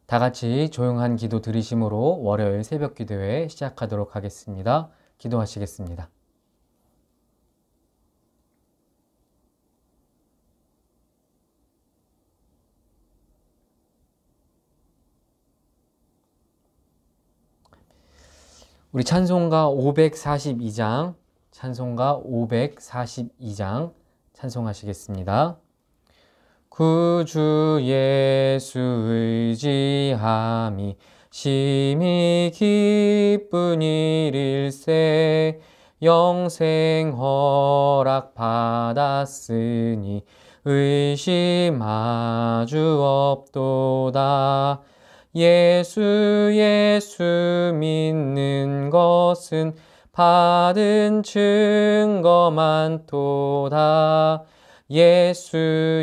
다 같이 조용한 기도 드리심으로 월요일 새벽 기도회 시작하도록 하겠습니다. 기도하시겠습니다. 우리 찬송가 542장, 찬송하시겠습니다. 구주 예수 의지함이 심히 기쁜 일일세. 영생 허락 받았으니 의심 아주 없도다. 예수 믿는 것은 받은 증거 많도다. 예수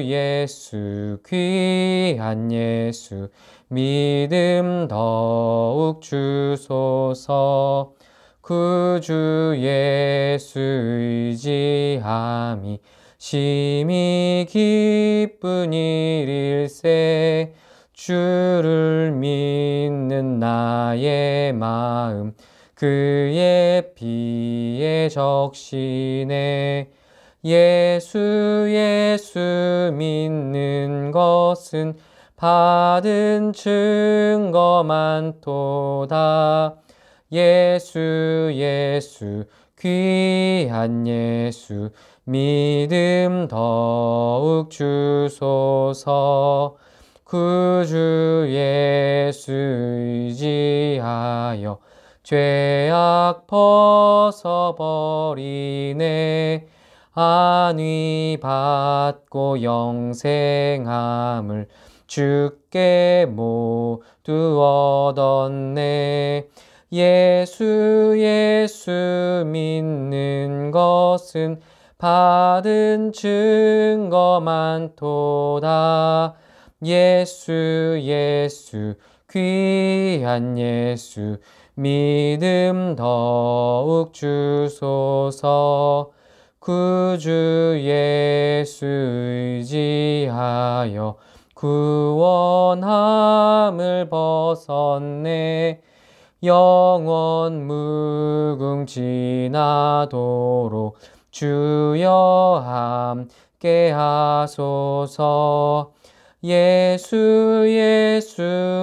귀한 예수 믿음 더욱 주소서. 구주 예수 의지함이 심히 기쁜 일일세. 주를 믿는 나의 마음 그의 피에 적시네. 예수 믿는 것은 받은 증거 많도다. 예수 귀한 예수 믿음 더욱 주소서. 구주 예수 의지하여 죄악 벗어버리네. 안위 받고 영생함을 주께 모두 얻었네. 예수 믿는 것은 받은 증거 많도다. 예수 귀한 예수 믿음 더욱 주소서. 구주 예수 의지하여 구원함을 벗었네. 영원 무궁지나도록 주여 함께 하소서. 예수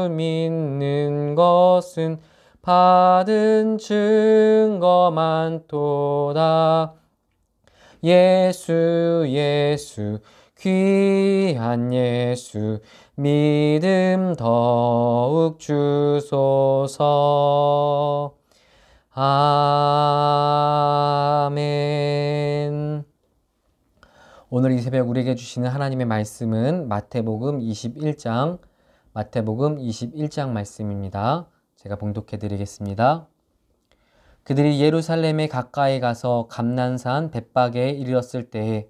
믿는 것은 받은 증거 많도다. 예수 귀한 예수 믿음 더욱 주소서. 아멘. 오늘 이 새벽 우리에게 주시는 하나님의 말씀은 마태복음 21장 말씀입니다. 제가 봉독해 드리겠습니다. 그들이 예루살렘에 가까이 가서 감난산 벳바게에 이르렀을 때에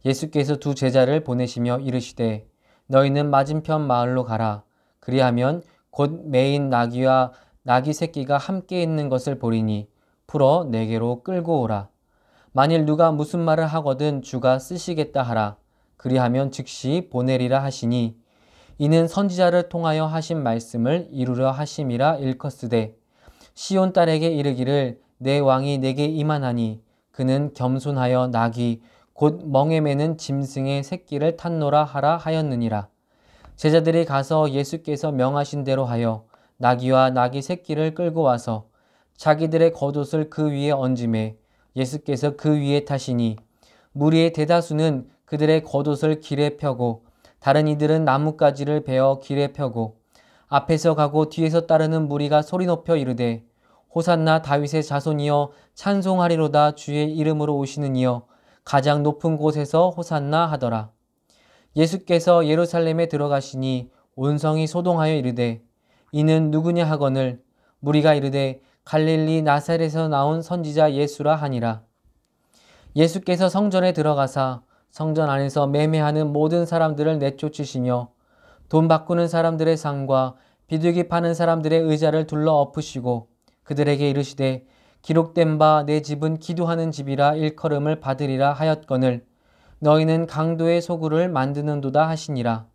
예수께서 두 제자를 보내시며 이르시되 너희는 맞은편 마을로 가라. 그리하면 곧 매인 나귀와 나귀 새끼가 함께 있는 것을 보리니 풀어 내게로 끌고 오라. 만일 누가 무슨 말을 하거든 주가 쓰시겠다 하라. 그리하면 즉시 보내리라 하시니 이는 선지자를 통하여 하신 말씀을 이루려 하심이라 일컫으되 시온 딸에게 이르기를 내 왕이 내게 임하나니 그는 겸손하여 나귀 곧 멍에 매는 짐승의 새끼를 탔노라 하라 하였느니라. 제자들이 가서 예수께서 명하신 대로 하여 나귀와 나귀 새끼를 끌고 와서 자기들의 겉옷을 그 위에 얹음에 예수께서 그 위에 타시니 무리의 대다수는 그들의 겉옷을 길에 펴고 다른 이들은 나뭇가지를 베어 길에 펴고 앞에서 가고 뒤에서 따르는 무리가 소리 높여 이르되 호산나 다윗의 자손이여 찬송하리로다. 주의 이름으로 오시는 이여 가장 높은 곳에서 호산나 하더라. 예수께서 예루살렘에 들어가시니 온 성이 소동하여 이르되 이는 누구냐 하거늘 무리가 이르되 갈릴리 나사렛에서 나온 선지자 예수라 하니라. 예수께서 성전에 들어가사 성전 안에서 매매하는 모든 사람들을 내쫓으시며 돈 바꾸는 사람들의 상과 비둘기 파는 사람들의 의자를 둘러 엎으시고 그들에게 이르시되 기록된 바 내 집은 기도하는 집이라 일컬음을 받으리라 하였거늘 너희는 강도의 소굴을 만드는도다 하시니라.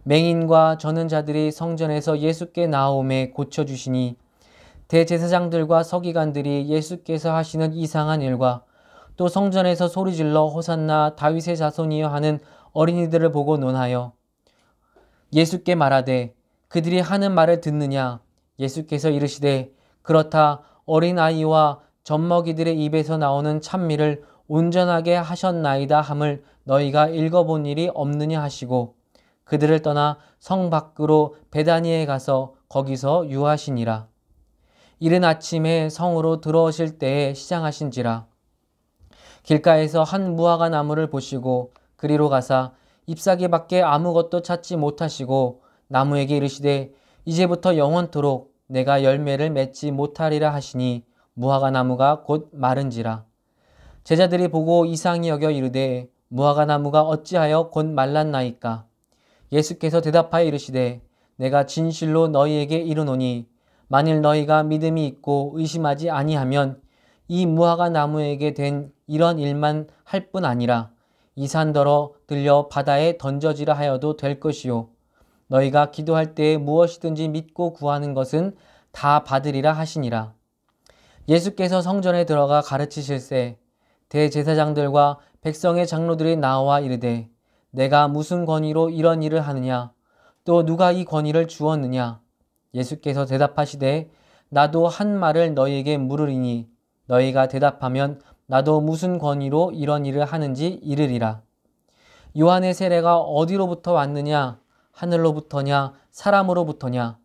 맹인과 저는 자들이 성전에서 예수께 나오매 고쳐주시니 대제사장들과 서기관들이 예수께서 하시는 이상한 일과 또 성전에서 소리질러 호산나 다윗의 자손이여 하는 어린이들을 보고 논하여 예수께 말하되 그들이 하는 말을 듣느냐. 예수께서 이르시되 그렇다. 어린아이와 젖먹이들의 입에서 나오는 찬미를 온전하게 하셨나이다 함을 너희가 읽어본 일이 없느냐 하시고 그들을 떠나 성 밖으로 베다니에 가서 거기서 유하시니라. 이른 아침에 성으로 들어오실 때에 시장하신지라. 길가에서 한 무화과 나무를 보시고 그리로 가사 잎사귀밖에 아무것도 찾지 못하시고 나무에게 이르시되 이제부터 영원토록 내가 열매를 맺지 못하리라 하시니 무화과 나무가 곧 마른지라. 제자들이 보고 이상히 여겨 이르되 무화과 나무가 어찌하여 곧 말랐나이까. 예수께서 대답하여 이르시되 내가 진실로 너희에게 이르노니 만일 너희가 믿음이 있고 의심하지 아니하면 이 무화과 나무에게 된 이런 일만 할 뿐 아니라 이 산더러 들려 바다에 던져지라 하여도 될 것이요 너희가 기도할 때에 무엇이든지 믿고 구하는 것은 다 받으리라 하시니라. 예수께서 성전에 들어가 가르치실세 대제사장들과 백성의 장로들이 나와 이르되 내가 무슨 권위로 이런 일을 하느냐 또 누가 이 권위를 주었느냐. 예수께서 대답하시되 나도 한 말을 너희에게 물으리니 너희가 대답하면 나도 무슨 권위로 이런 일을 하는지 이르리라. 요한의 세례가 어디로부터 왔느냐 하늘로부터냐 사람으로부터냐.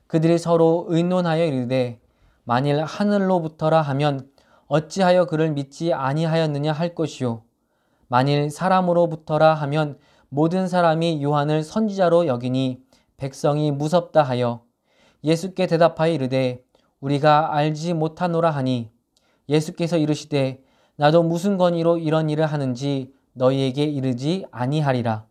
그들이 서로 의논하여 이르되 만일 하늘로부터라 하면 어찌하여 그를 믿지 아니하였느냐 할 것이요 만일 사람으로부터라 하면 모든 사람이 요한을 선지자로 여기니 백성이 무섭다 하여 예수께 대답하여 이르되 우리가 알지 못하노라 하니 예수께서 이르시되 나도 무슨 권위로 이런 일을 하는지 너희에게 이르지 아니하리라.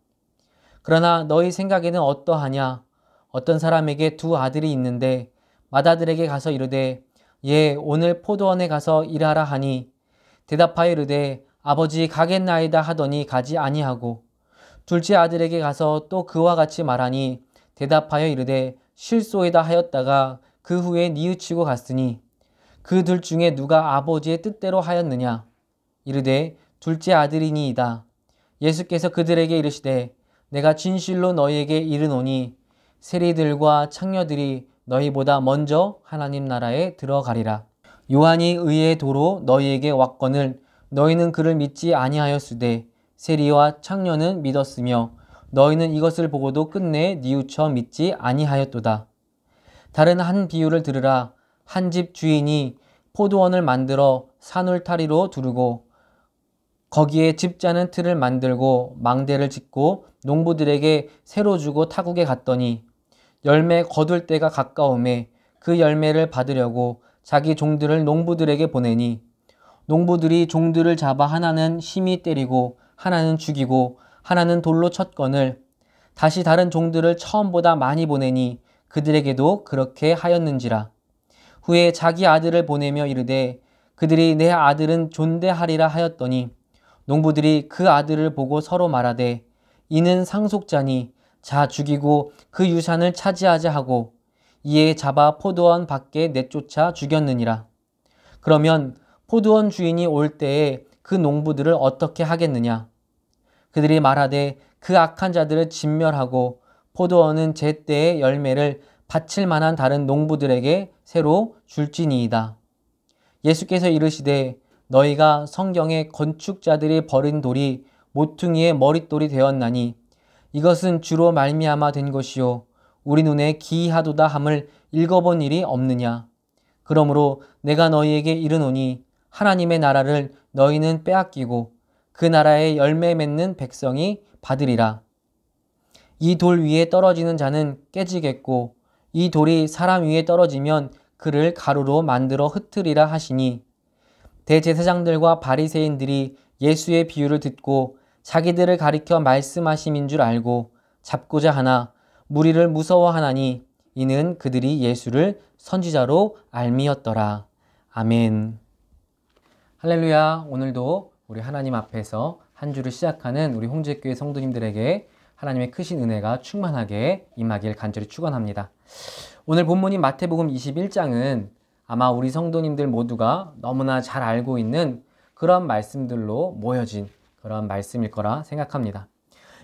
그러나 너희 생각에는 어떠하냐. 어떤 사람에게 두 아들이 있는데 맏아들에게 가서 이르되 예 오늘 포도원에 가서 일하라 하니 대답하여 이르되 아버지 가겠나이다 하더니 가지 아니하고 둘째 아들에게 가서 또 그와 같이 말하니 대답하여 이르되 실소이다 하였다가 그 후에 뉘우치고 갔으니 그 둘 중에 누가 아버지의 뜻대로 하였느냐. 이르되 둘째 아들이니이다. 예수께서 그들에게 이르시되 내가 진실로 너희에게 이르노니 세리들과 창녀들이 너희보다 먼저 하나님 나라에 들어가리라. 요한이 의의 도로 너희에게 왔거늘 너희는 그를 믿지 아니하였으되 세리와 창녀는 믿었으며 너희는 이것을 보고도 끝내 뉘우쳐 믿지 아니하였도다. 다른 한 비유를 들으라. 한 집 주인이 포도원을 만들어 산울타리로 두르고 거기에 집 짜는 틀을 만들고 망대를 짓고 농부들에게 새로 주고 타국에 갔더니 열매 거둘 때가 가까우매 그 열매를 받으려고 자기 종들을 농부들에게 보내니 농부들이 종들을 잡아 하나는 심히 때리고 하나는 죽이고 하나는 돌로 쳤거늘 다시 다른 종들을 처음보다 많이 보내니 그들에게도 그렇게 하였는지라. 후에 자기 아들을 보내며 이르되 그들이 내 아들은 존대하리라 하였더니 농부들이 그 아들을 보고 서로 말하되 이는 상속자니 자 죽이고 그 유산을 차지하자 하고 이에 잡아 포도원 밖에 내쫓아 죽였느니라. 그러면 포도원 주인이 올 때에 그 농부들을 어떻게 하겠느냐. 그들이 말하되 그 악한 자들을 진멸하고 포도원은 제때의 열매를 바칠 만한 다른 농부들에게 새로 줄지니이다. 예수께서 이르시되 너희가 성경에 건축자들이 버린 돌이 모퉁이의 머릿돌이 되었나니 이것은 주로 말미암아 된 것이요 우리 눈에 기이하도다 함을 읽어본 일이 없느냐. 그러므로 내가 너희에게 이르노니 하나님의 나라를 너희는 빼앗기고 그 나라의 열매 맺는 백성이 받으리라. 이 돌 위에 떨어지는 자는 깨지겠고 이 돌이 사람 위에 떨어지면 그를 가루로 만들어 흩으리라 하시니 대제사장들과 바리새인들이 예수의 비유를 듣고 자기들을 가리켜 말씀하심인 줄 알고 잡고자 하나 무리를 무서워하나니 이는 그들이 예수를 선지자로 알미었더라. 아멘. 할렐루야. 오늘도 우리 하나님 앞에서 한 주를 시작하는 우리 홍제교회 성도님들에게 하나님의 크신 은혜가 충만하게 임하길 간절히 축원합니다. 오늘 본문인 마태복음 21장은 아마 우리 성도님들 모두가 너무나 잘 알고 있는 그런 말씀들로 모여진 그런 말씀일 거라 생각합니다.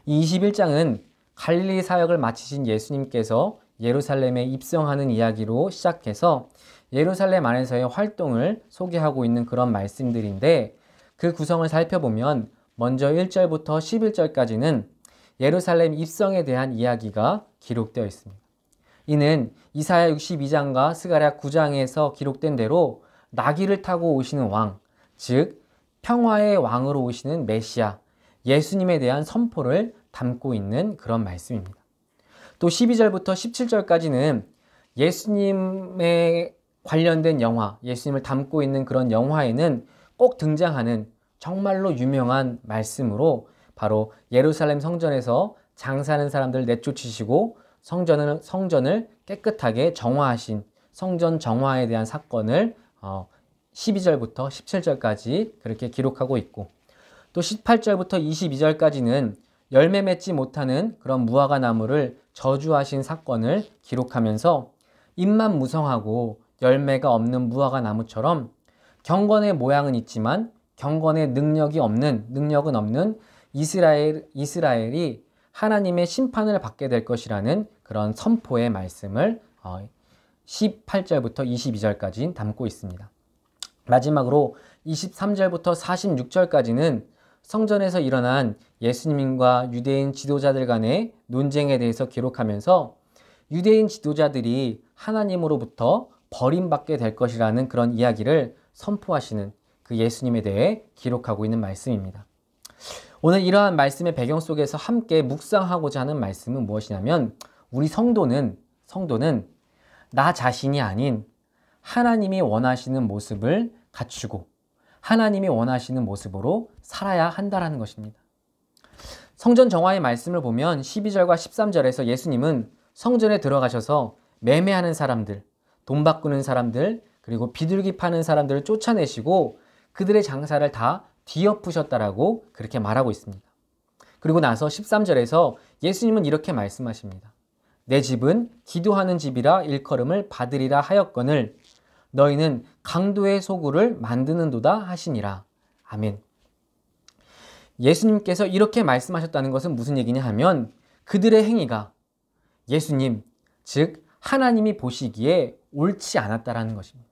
이 21장은 갈릴리 사역을 마치신 예수님께서 예루살렘에 입성하는 이야기로 시작해서 예루살렘 안에서의 활동을 소개하고 있는 그런 말씀들인데, 그 구성을 살펴보면 먼저 1절부터 11절까지는 예루살렘 입성에 대한 이야기가 기록되어 있습니다. 이는 이사야 62장과 스가랴 9장에서 기록된 대로 나귀를 타고 오시는 왕, 즉 평화의 왕으로 오시는 메시아, 예수님에 대한 선포를 담고 있는 그런 말씀입니다. 또 12절부터 17절까지는 예수님에 관련된 영화, 예수님을 담고 있는 그런 영화에는 꼭 등장하는 정말로 유명한 말씀으로 바로 예루살렘 성전에서 장사하는 사람들 내쫓으시고 성전을 깨끗하게 정화하신 성전 정화에 대한 사건을 12절부터 17절까지 그렇게 기록하고 있고, 또 18절부터 22절까지는 열매 맺지 못하는 그런 무화과 나무를 저주하신 사건을 기록하면서 잎만 무성하고 열매가 없는 무화과 나무처럼 경건의 모양은 있지만 경건의 능력은 없는 이스라엘이 하나님의 심판을 받게 될 것이라는 그런 선포의 말씀을 18절부터 22절까지 담고 있습니다. 마지막으로 23절부터 46절까지는 성전에서 일어난 예수님과 유대인 지도자들 간의 논쟁에 대해서 기록하면서 유대인 지도자들이 하나님으로부터 버림받게 될 것이라는 그런 이야기를 선포하시는 그 예수님에 대해 기록하고 있는 말씀입니다. 오늘 이러한 말씀의 배경 속에서 함께 묵상하고자 하는 말씀은 무엇이냐면, 우리 성도는 나 자신이 아닌 하나님이 원하시는 모습을 갖추고 하나님이 원하시는 모습으로 살아야 한다라는 것입니다. 성전 정화의 말씀을 보면 12절과 13절에서 예수님은 성전에 들어가셔서 매매하는 사람들, 돈 바꾸는 사람들, 그리고 비둘기 파는 사람들을 쫓아내시고 그들의 장사를 다 뒤엎으셨다라고 그렇게 말하고 있습니다. 그리고 나서 13절에서 예수님은 이렇게 말씀하십니다. 내 집은 기도하는 집이라 일컬음을 받으리라 하였거늘 너희는 강도의 소굴을 만드는도다 하시니라. 아멘. 예수님께서 이렇게 말씀하셨다는 것은 무슨 얘기냐 하면, 그들의 행위가 예수님, 즉 하나님이 보시기에 옳지 않았다라는 것입니다.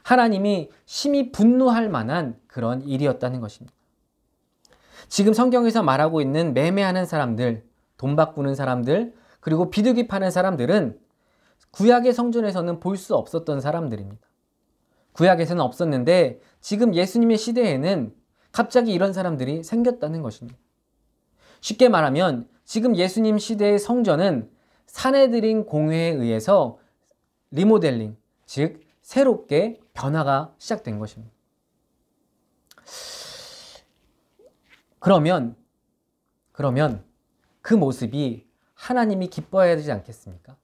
하나님이 심히 분노할 만한 그런 일이었다는 것입니다. 지금 성경에서 말하고 있는 매매하는 사람들, 돈 바꾸는 사람들, 그리고 비둘기 파는 사람들은 구약의 성전에서는 볼 수 없었던 사람들입니다. 구약에서는 없었는데 지금 예수님의 시대에는 갑자기 이런 사람들이 생겼다는 것입니다. 쉽게 말하면 지금 예수님 시대의 성전은 산헤드린 공회에 의해서 리모델링, 즉 새롭게 변화가 시작된 것입니다. 그러면 그 모습이 하나님이 기뻐해야 되지 않겠습니까?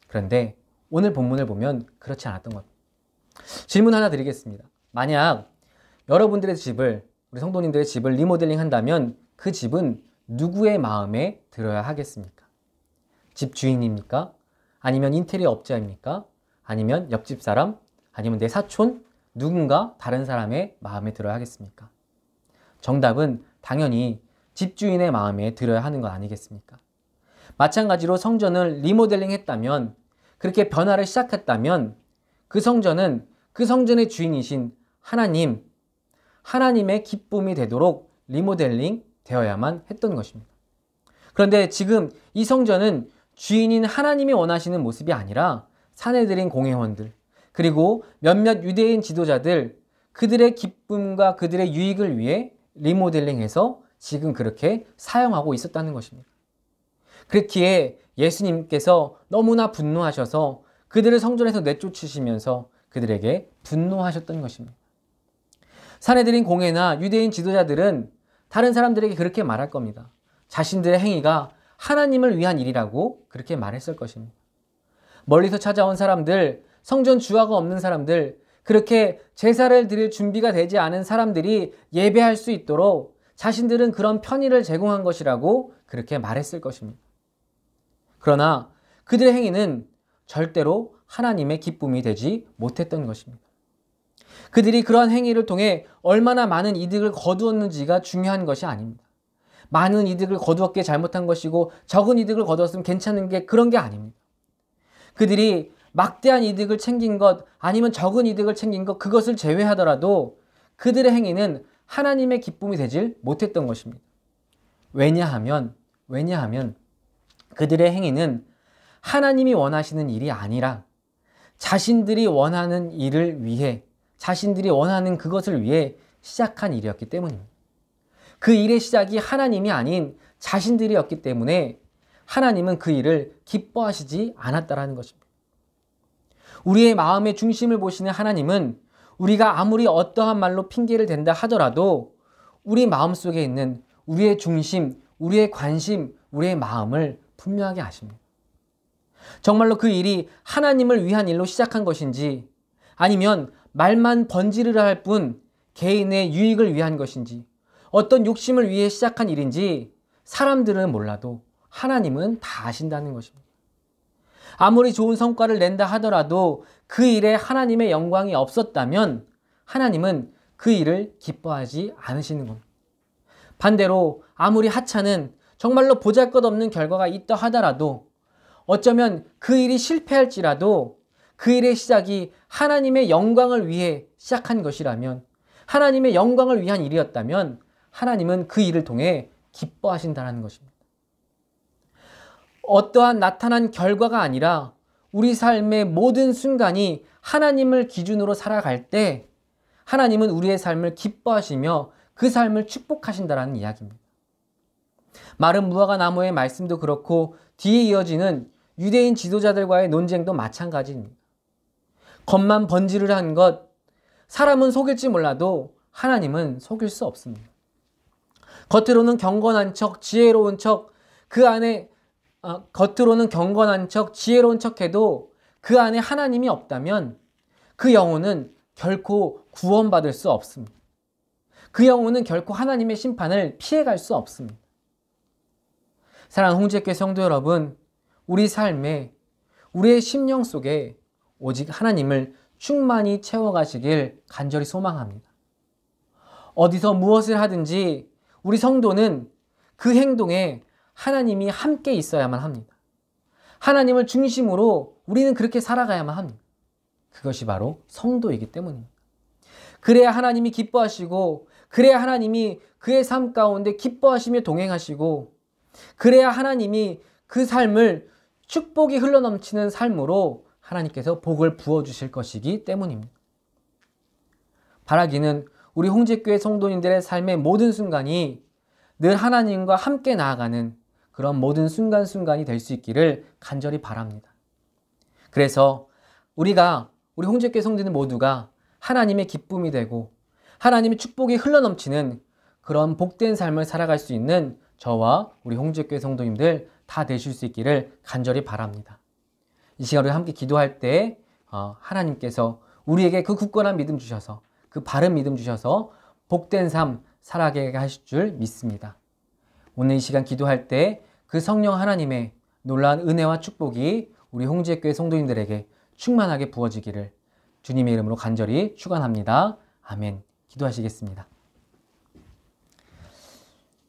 그런데 오늘 본문을 보면 그렇지 않았던 것. 질문 하나 드리겠습니다. 만약 여러분들의 집을, 우리 성도님들의 집을 리모델링 한다면 그 집은 누구의 마음에 들어야 하겠습니까? 집 주인입니까? 아니면 인테리어 업자입니까? 아니면 옆집 사람? 아니면 내 사촌? 누군가 다른 사람의 마음에 들어야 하겠습니까? 정답은 당연히 집주인의 마음에 들어야 하는 것 아니겠습니까? 마찬가지로 성전을 리모델링 했다면, 그렇게 변화를 시작했다면 그 성전은 그 성전의 주인이신 하나님의 기쁨이 되도록 리모델링 되어야만 했던 것입니다. 그런데 지금 이 성전은 주인인 하나님이 원하시는 모습이 아니라 산헤드린 공회원들, 그리고 몇몇 유대인 지도자들, 그들의 기쁨과 그들의 유익을 위해 리모델링해서 지금 그렇게 사용하고 있었다는 것입니다. 그렇기에 예수님께서 너무나 분노하셔서 그들을 성전에서 내쫓으시면서 그들에게 분노하셨던 것입니다. 산헤드린 공회나 유대인 지도자들은 다른 사람들에게 그렇게 말할 겁니다. 자신들의 행위가 하나님을 위한 일이라고 그렇게 말했을 것입니다. 멀리서 찾아온 사람들, 성전 주화가 없는 사람들, 그렇게 제사를 드릴 준비가 되지 않은 사람들이 예배할 수 있도록 자신들은 그런 편의를 제공한 것이라고 그렇게 말했을 것입니다. 그러나 그들의 행위는 절대로 하나님의 기쁨이 되지 못했던 것입니다. 그들이 그러한 행위를 통해 얼마나 많은 이득을 거두었는지가 중요한 것이 아닙니다. 많은 이득을 거두었기에 잘못한 것이고 적은 이득을 거두었으면 괜찮은 게 그런 게 아닙니다. 그들이 막대한 이득을 챙긴 것 아니면 적은 이득을 챙긴 것 그것을 제외하더라도 그들의 행위는 하나님의 기쁨이 되질 못했던 것입니다. 왜냐하면 그들의 행위는 하나님이 원하시는 일이 아니라 자신들이 원하는 일을 위해 자신들이 원하는 그것을 위해 시작한 일이었기 때문입니다. 그 일의 시작이 하나님이 아닌 자신들이었기 때문에 하나님은 그 일을 기뻐하시지 않았다라는 것입니다. 우리의 마음의 중심을 보시는 하나님은 우리가 아무리 어떠한 말로 핑계를 댄다 하더라도 우리 마음속에 있는 우리의 중심, 우리의 관심, 우리의 마음을 분명하게 아십니다. 정말로 그 일이 하나님을 위한 일로 시작한 것인지 아니면 말만 번지르르 할 뿐 개인의 유익을 위한 것인지 어떤 욕심을 위해 시작한 일인지 사람들은 몰라도 하나님은 다 아신다는 것입니다. 아무리 좋은 성과를 낸다 하더라도 그 일에 하나님의 영광이 없었다면 하나님은 그 일을 기뻐하지 않으시는 겁니다. 반대로 아무리 하찮은 정말로 보잘것없는 결과가 있다 하더라도 어쩌면 그 일이 실패할지라도 그 일의 시작이 하나님의 영광을 위해 시작한 것이라면 하나님의 영광을 위한 일이었다면 하나님은 그 일을 통해 기뻐하신다는 것입니다. 어떠한 나타난 결과가 아니라 우리 삶의 모든 순간이 하나님을 기준으로 살아갈 때 하나님은 우리의 삶을 기뻐하시며 그 삶을 축복하신다는 이야기입니다. 마른 무화과 나무의 말씀도 그렇고 뒤에 이어지는 유대인 지도자들과의 논쟁도 마찬가지입니다. 겉만 번지르르한 것, 사람은 속일지 몰라도 하나님은 속일 수 없습니다. 겉으로는 경건한 척, 지혜로운 척, 그 안에 겉으로는 경건한 척, 지혜로운 척해도 그 안에 하나님이 없다면 그 영혼은 결코 구원받을 수 없습니다. 그 영혼은 결코 하나님의 심판을 피해갈 수 없습니다. 사랑하는 홍지교회 성도 여러분, 우리 삶에 우리의 심령 속에 오직 하나님을 충만히 채워가시길 간절히 소망합니다. 어디서 무엇을 하든지 우리 성도는 그 행동에 하나님이 함께 있어야만 합니다. 하나님을 중심으로 우리는 그렇게 살아가야만 합니다. 그것이 바로 성도이기 때문입니다. 그래야 하나님이 기뻐하시고 그래야 하나님이 그의 삶 가운데 기뻐하시며 동행하시고 그래야 하나님이 그 삶을 축복이 흘러넘치는 삶으로 하나님께서 복을 부어주실 것이기 때문입니다. 바라기는 우리 홍제교회 성도님들의 삶의 모든 순간이 늘 하나님과 함께 나아가는 그런 모든 순간순간이 될 수 있기를 간절히 바랍니다. 그래서 우리 홍제교회 성도님 모두가 하나님의 기쁨이 되고 하나님의 축복이 흘러넘치는 그런 복된 삶을 살아갈 수 있는 저와 우리 홍제교회 성도님들 다 되실 수 있기를 간절히 바랍니다. 이 시간 우리 함께 기도할 때 하나님께서 우리에게 그 굳건한 믿음 주셔서 그 바른 믿음 주셔서 복된 삶 살아가게 하실 줄 믿습니다. 오늘 이 시간 기도할 때 그 성령 하나님의 놀라운 은혜와 축복이 우리 홍지교회 성도님들에게 충만하게 부어지기를 주님의 이름으로 간절히 축원합니다. 아멘. 기도하시겠습니다.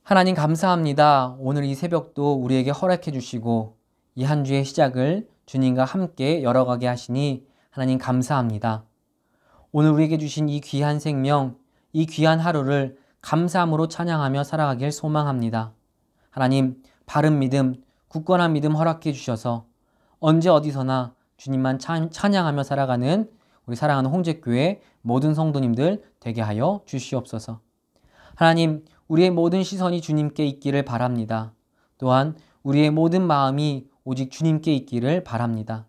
하나님 감사합니다. 오늘 이 새벽도 우리에게 허락해 주시고 이 한 주의 시작을 주님과 함께 열어가게 하시니 하나님 감사합니다. 오늘 우리에게 주신 이 귀한 생명, 이 귀한 하루를 감사함으로 찬양하며 살아가길 소망합니다. 하나님, 바른 믿음, 굳건한 믿음 허락해 주셔서 언제 어디서나 주님만 찬양하며 살아가는 우리 사랑하는 홍제교회 모든 성도님들 되게 하여 주시옵소서. 하나님, 우리의 모든 시선이 주님께 있기를 바랍니다. 또한 우리의 모든 마음이 오직 주님께 있기를 바랍니다.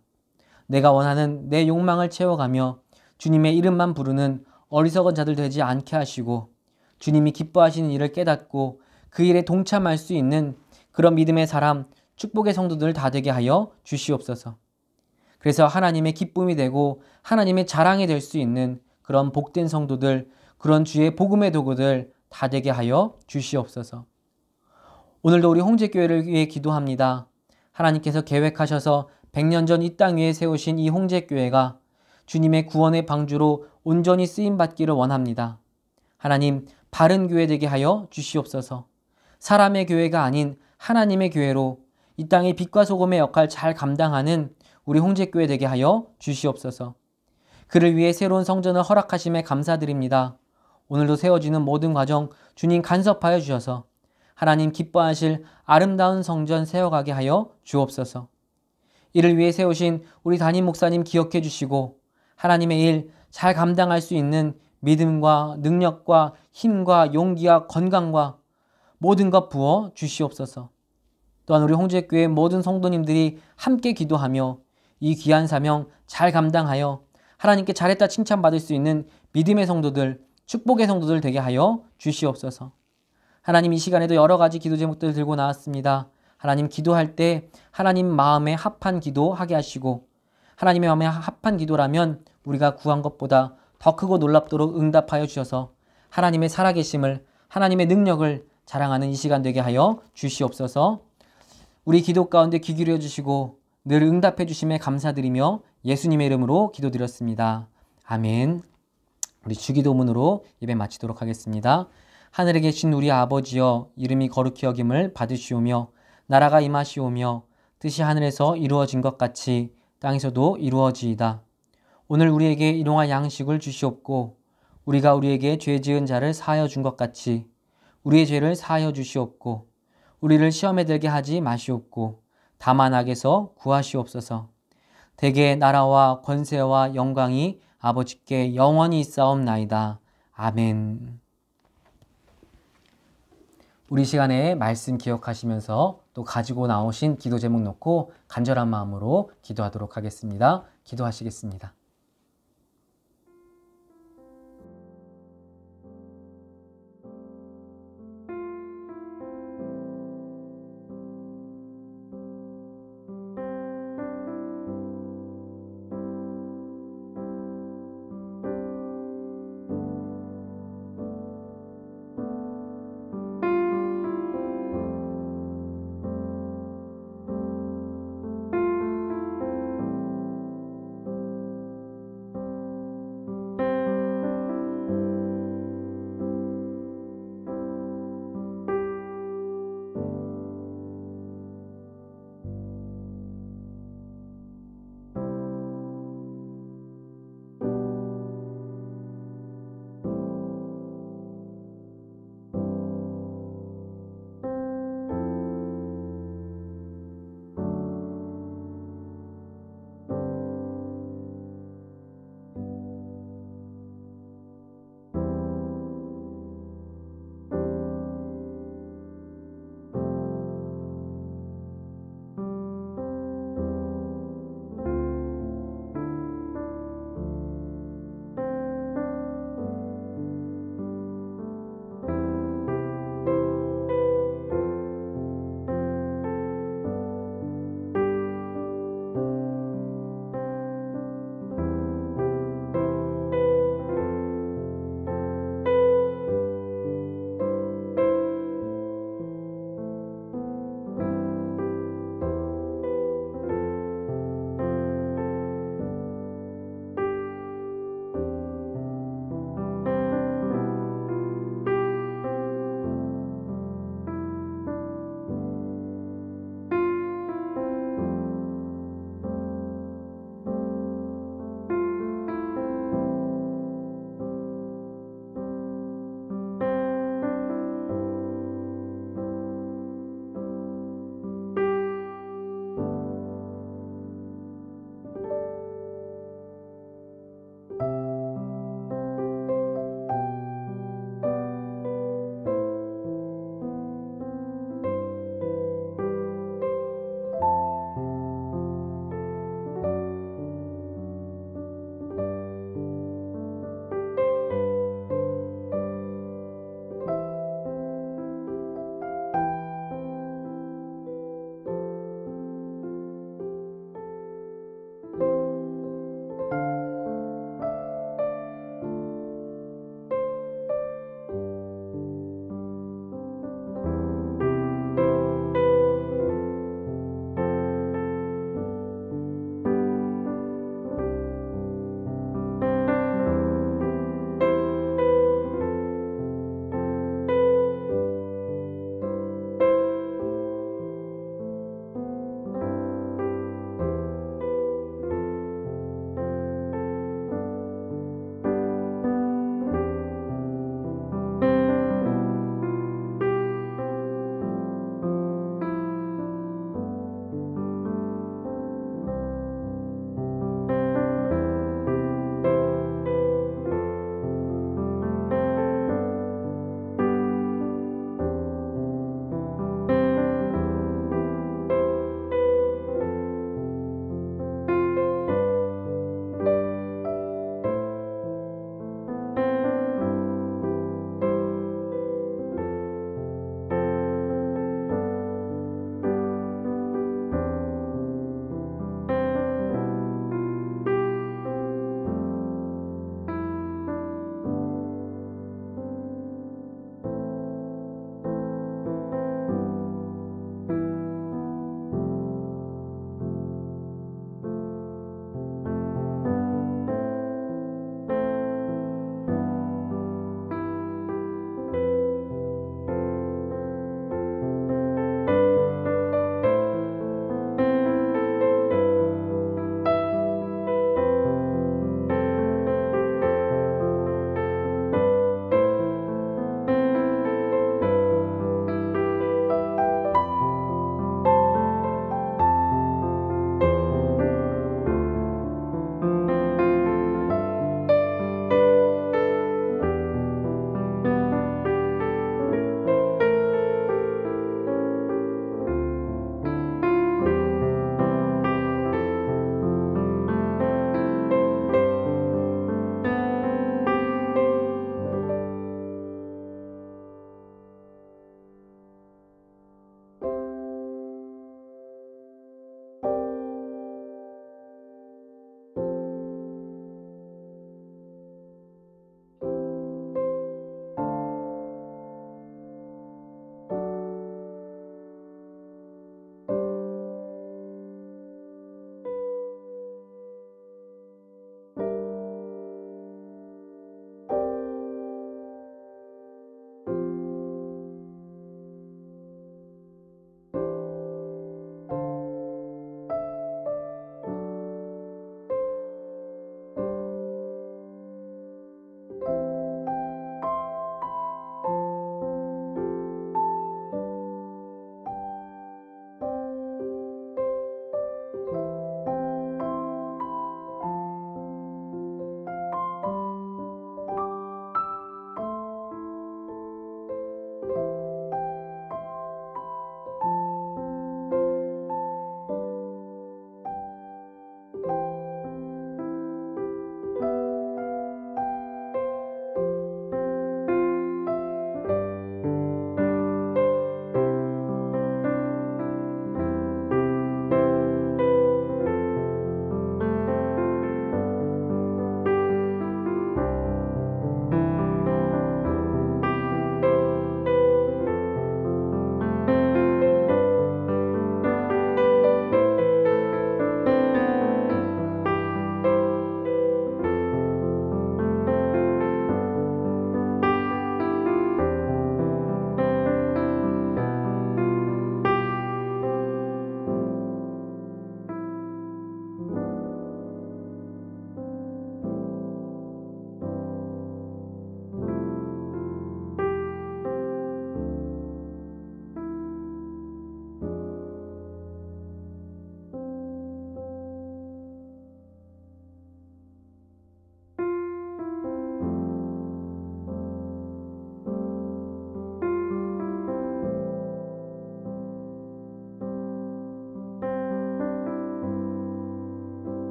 내가 원하는 내 욕망을 채워가며 주님의 이름만 부르는 어리석은 자들 되지 않게 하시고 주님이 기뻐하시는 일을 깨닫고 그 일에 동참할 수 있는 그런 믿음의 사람, 축복의 성도들 다 되게 하여 주시옵소서. 그래서 하나님의 기쁨이 되고 하나님의 자랑이 될 수 있는 그런 복된 성도들, 그런 주의 복음의 도구들 다 되게 하여 주시옵소서. 오늘도 우리 홍제교회를 위해 기도합니다. 하나님께서 계획하셔서 100년 전 이 땅 위에 세우신 이 홍제교회가 주님의 구원의 방주로 온전히 쓰임받기를 원합니다. 하나님, 바른 교회 되게 하여 주시옵소서. 사람의 교회가 아닌 하나님의 교회로 이 땅의 빛과 소금의 역할 잘 감당하는 우리 홍제교회 되게 하여 주시옵소서. 그를 위해 새로운 성전을 허락하심에 감사드립니다. 오늘도 세워지는 모든 과정 주님 간섭하여 주셔서 하나님 기뻐하실 아름다운 성전 세워가게 하여 주옵소서. 이를 위해 세우신 우리 담임 목사님 기억해 주시고 하나님의 일 잘 감당할 수 있는 믿음과 능력과 힘과 용기와 건강과 모든 것 부어 주시옵소서. 또한 우리 홍제교회 모든 성도님들이 함께 기도하며 이 귀한 사명 잘 감당하여 하나님께 잘했다 칭찬받을 수 있는 믿음의 성도들, 축복의 성도들 되게 하여 주시옵소서. 하나님, 이 시간에도 여러 가지 기도 제목들을 들고 나왔습니다. 하나님, 기도할 때 하나님 마음에 합한 기도 하게 하시고 하나님의 마음에 합한 기도라면 우리가 구한 것보다 더 크고 놀랍도록 응답하여 주셔서 하나님의 살아계심을, 하나님의 능력을 자랑하는 이 시간 되게 하여 주시옵소서. 우리 기도 가운데 귀 기울여 주시고 늘 응답해 주심에 감사드리며 예수님의 이름으로 기도드렸습니다. 아멘. 우리 주기도문으로 예배 마치도록 하겠습니다. 하늘에 계신 우리 아버지여, 이름이 거룩히 여김을 받으시오며 나라가 임하시오며 뜻이 하늘에서 이루어진 것 같이 땅에서도 이루어지이다. 오늘 우리에게 일용할 양식을 주시옵고 우리가 우리에게 죄 지은 자를 사하여 준 것 같이 우리의 죄를 사하여 주시옵고 우리를 시험에 들게 하지 마시옵고 다만 악에서 구하시옵소서. 대개 나라와 권세와 영광이 아버지께 영원히 있사옵나이다. 아멘. 우리 시간에 말씀 기억하시면서 또 가지고 나오신 기도 제목 놓고 간절한 마음으로 기도하도록 하겠습니다. 기도하시겠습니다.